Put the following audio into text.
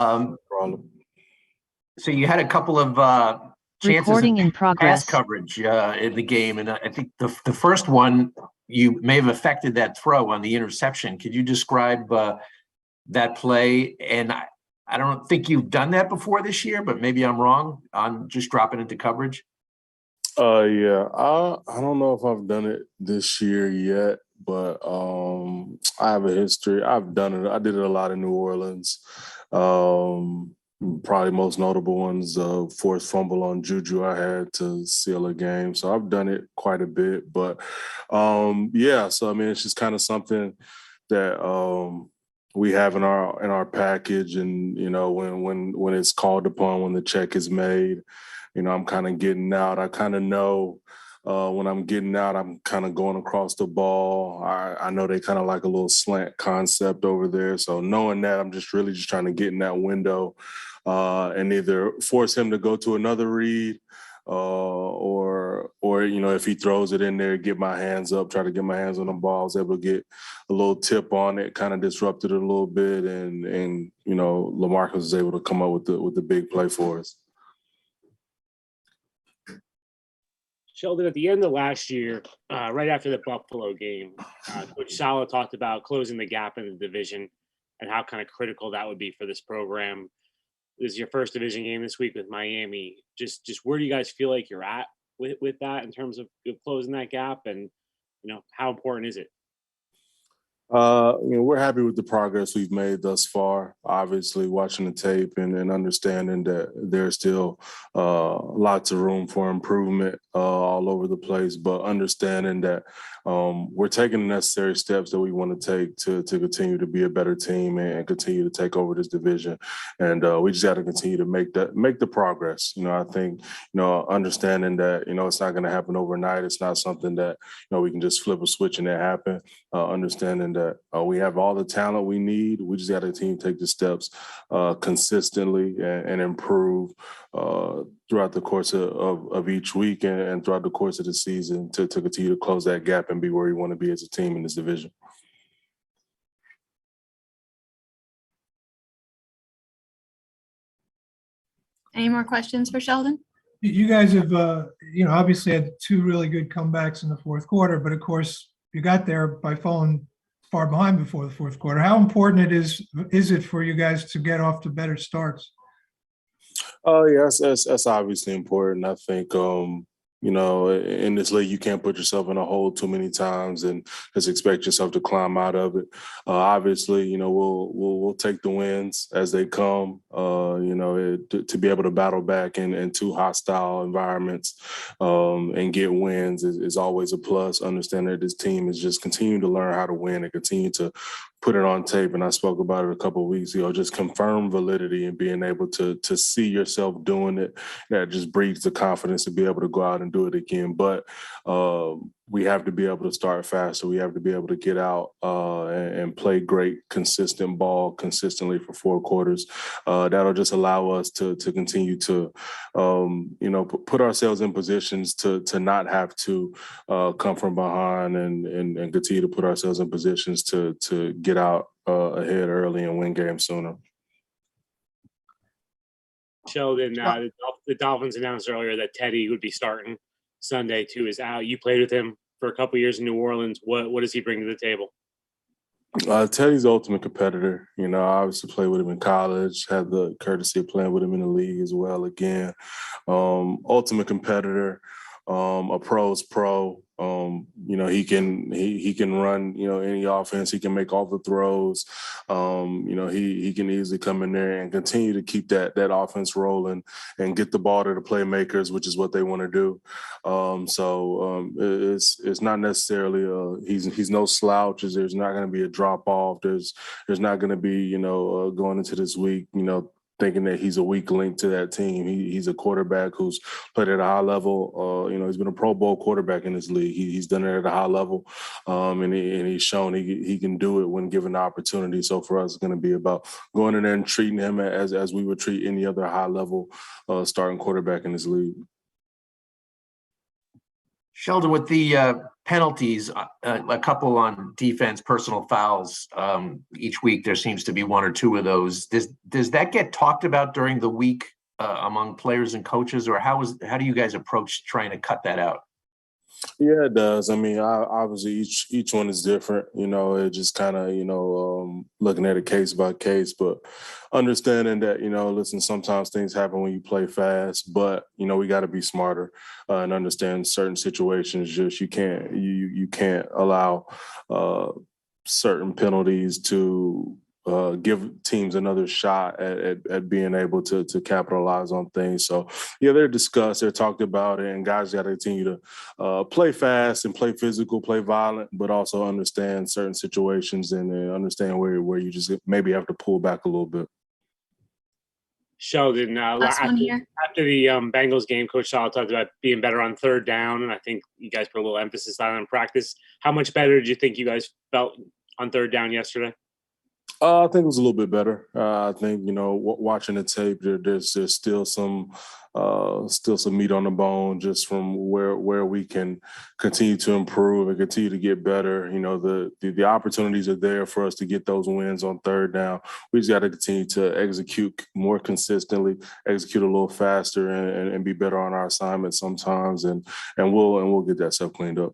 No Um, problem. so you had a couple of chances Recording in pass progress. coverage in the game, and I think the first one you may have affected that throw on the interception. Could you describe that play? And I don't think you've done that before this year, but maybe I'm wrong on just dropping into coverage. Yeah, I don't know if I've done it this year yet, but I have a history. I've done it. I did it a lot in New Orleans. Probably most notable ones, forced fumble on Juju I had to seal a game. So I've done it quite a bit, but yeah. So I mean, it's just kind of something that we have in our package, and you know, when it's called upon, when the check is made. You know, I'm kind of getting out. I kind of know when I'm getting out, I'm kind of going across the ball. I know they kind of like a little slant concept over there. So knowing that, I'm just really just trying to get in that window and either force him to go to another read or you know, if he throws it in there, get my hands up, try to get my hands on the ball. I was able to get a little tip on it, kind of disrupted it a little bit, and you know, LaMarcus was able to come up with the big play for us. Sheldon, at the end of last year, right after the Buffalo game, Coach Saleh talked about closing the gap in the division and how kind of critical that would be for this program. This is your first division game this week with Miami. Just where do you guys feel like you're at with that in terms of closing that gap, and you know, how important is it? You know, we're happy with the progress we've made thus far. Obviously, watching the tape and understanding that there's still lots of room for improvement all over the place, but understanding that we're taking the necessary steps that we want to take to continue to be a better team and continue to take over this division. And we just got to continue to make the progress. You know, I think, you know, understanding that, you know, it's not going to happen overnight. It's not something that, you know, we can just flip a switch and it happen. Understanding that we have all the talent we need. We just got to team take the steps consistently and improve throughout the course of each week and throughout the course of the season to continue to close that gap and be where we want to be as a team in this division. Any more questions for Sheldon? You guys have, you know, obviously had two really good comebacks in the fourth quarter, but of course you got there by falling far behind before the fourth quarter. How important is it for you guys to get off to better starts? Oh, yes, that's obviously important. I think, you know, in this league, you can't put yourself in a hole too many times and just expect yourself to climb out of it. Obviously, you know, we'll take the wins as they come. You know, to be able to battle back in two hostile environments and get wins is always a plus. Understand that this team is just continuing to learn how to win and continue to put it on tape. And I spoke about it a couple of weeks ago, just confirm validity and being able to see yourself doing it. That just breeds the confidence to be able to go out and do it again. But we have to be able to start faster. We have to be able to get out and play great, consistent ball consistently for 4 quarters. That'll just allow us to continue to, you know, put ourselves in positions to not have to come from behind and continue to put ourselves in positions to get out ahead early and win games sooner. Sheldon, the Dolphins announced earlier that Teddy would be starting Sunday too. Is out. You played with him for a couple of years in New Orleans. What does he bring to the table? Teddy's the ultimate competitor. You know, I obviously played with him in college, had the courtesy of playing with him in the league as well. Again, ultimate competitor, a pro's pro. You know, he can run, you know, any offense. He can make all the throws. You know, he can easily come in there and continue to keep that offense rolling and get the ball to the playmakers, which is what they want to do. It's not necessarily he's no slouch. There's not going to be a drop off. There's not going to be, you know, going into this week, you know, thinking that he's a weak link to that team. He's a quarterback who's played at a high level. You know, he's been a Pro Bowl quarterback in this league. He's done it at a high level, and he's shown he can do it when given the opportunity. So for us, it's going to be about going in there and treating him as we would treat any other high level starting quarterback in this league. Sheldon, with the penalties, a couple on defense, personal fouls, each week there seems to be one or two of those. Does that get talked about during the week among players and coaches, or how do you guys approach trying to cut that out? Yeah, it does. I mean, obviously each one is different. You know, it just kind of looking at it case by case, but understanding that listen, sometimes things happen when you play fast, but we got to be smarter and understand certain situations. Just you can't allow certain penalties to give teams another shot at being able to capitalize on things. So yeah, they're discussed, they're talked about it, and guys got to continue to play fast and play physical, play violent, but also understand certain situations and understand where you just maybe have to pull back a little bit. Sheldon, Last one here. after the Bengals game, Coach Sala talked about being better on third down, and I think you guys put a little emphasis on it in practice. How much better did you think you guys felt on third down yesterday? I think it was a little bit better. I think watching the tape, there's still some meat on the bone just from where we can continue to improve and continue to get better. The opportunities are there for us to get those wins on third down. We just got to continue to execute more consistently, execute a little faster, and be better on our assignments sometimes, and we'll get that stuff cleaned up.